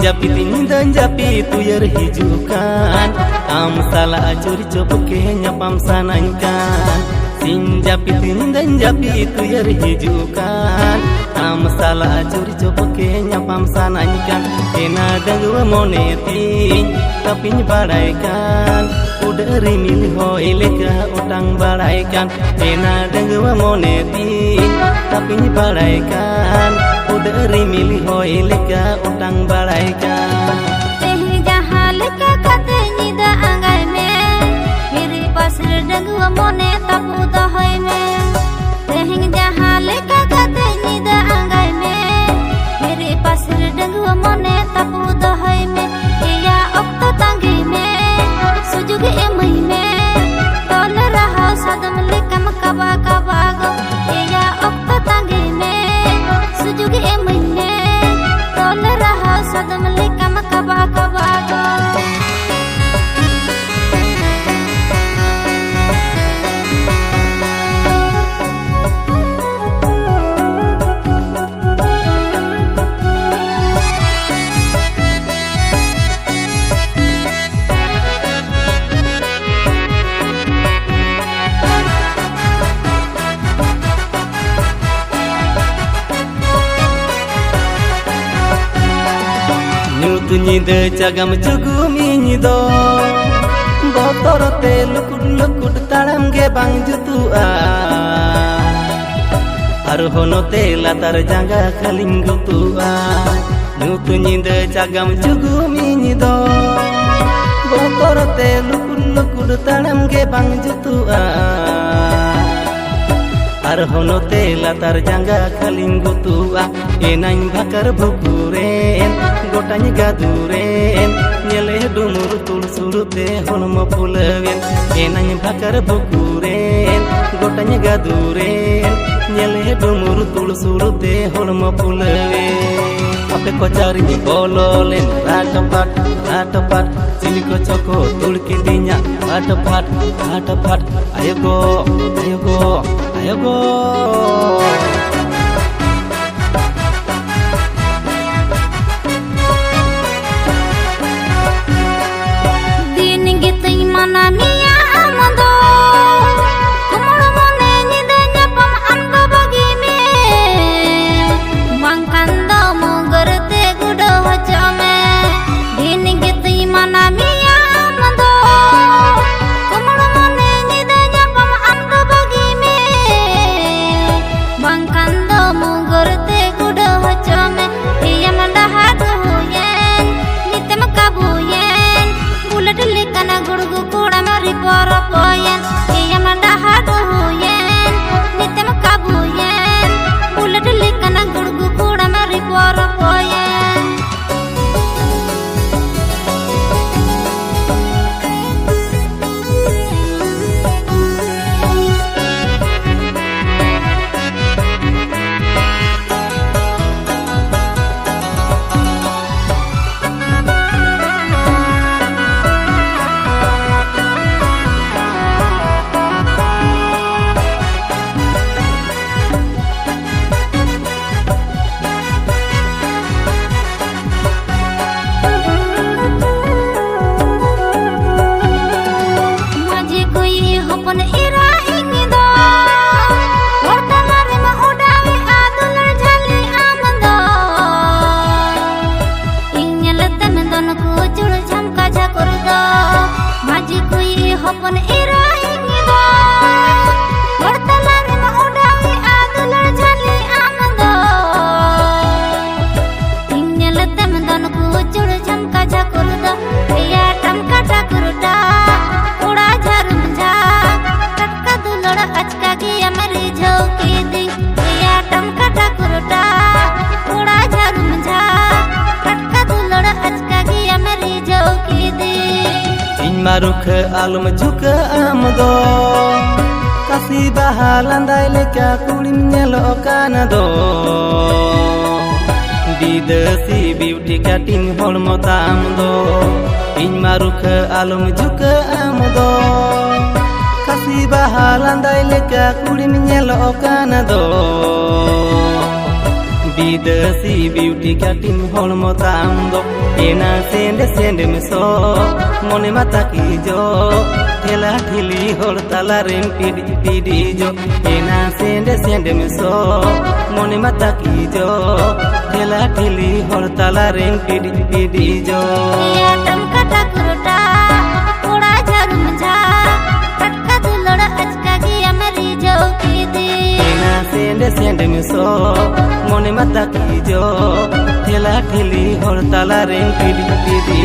japit dan japit tuyar hijukan am salah curi copoke nyapam sanankan sin japit dan japit tuyar hijukan am salah curi copoke nyapam sanankan kena dangwa moneti tapi badaikan udah rimil hoi leka utang badaikan kena dangwa moneti tapi badaikan udah rimil hoi leka utang badaikan जहाँ लेके कते निदा अंगाई में मेरे पास डंगुआ मोने तपू दहई में तेहिंग जहाँ लेके कते निदा अंगाई में मेरे पास डंगुआ मोने तपू दहई में या अक्तो तांगी में सुजुग एमई में तोल रहा सदम लेकम कबा कबा गो या अक्तो तांगी में सुजुग एमई में तोल रहा सदम लेकम कबा कबा गो nyida cagam cugumi do botor te lukud lukud taram ge bang jutua ar hono te latar janga kaling gutua nyutu nyida cagam cugumi do botor te lukud lukud taram ge bang jutua ar hono te latar janga kaling gutua enain bakar bukuren gotanya gaduren nyele dumur tul surute holmo pulawen enanya bakar bukuren gotanya gaduren nyele dumur tul surute holmo pulawen ape ko cari bololen ratapat sini ko coko tulki dinya ratapat ayo go mana mia amando kumuro mone nidanya pam ando bagime mangkando mugarte gudo hachame dini giti mana mia amando kumuro mone nidanya pam ando bagime mangkando mugarte gudo hachame iya mandahat huyen nitem kabuyen bulat likana gurgu para poyen iya mandahat huyen nitem kabuyen bulat likana gurgu kuda mari para poyen hopon ira ingido hortalar ma udawi adular jali amando innyal temdon ku jur jamka jakurda ya tamka jakurda uda jarum ja tatka dulor achka gi amari jhoki di ya tamka jakurda uda jarum ja tatka dulor achka gi amari jhoki di maruk alum juga amdo kasih bahalandai leka kulim nyelokan do bidasi beauty cutting holmo tamdo in maruk alum juga amdo kasih bahalandai leka kulim nyelokan do বিদেশি beauty cutting হলমো তাম দো এনা সেন্ডে সেন্ডে মেসো মনে মাতা কি জো ঠেলা ঠেলি হল তালা রেম পিডি পিডি জো এনা সেন্ডে সেন্ডে মেসো মনে মাতা কি জো ঠেলা ঠেলি হল তালা রেম পিডি পিডি জো atam kata kurta poda jarum jha katka dulora ajka gi amari jauki di এনা সেন্ডে সেন্ডে মেসো মনে মাতা কি জো ঠেলা ঠেলি হল তালা রেম পিডি পিডি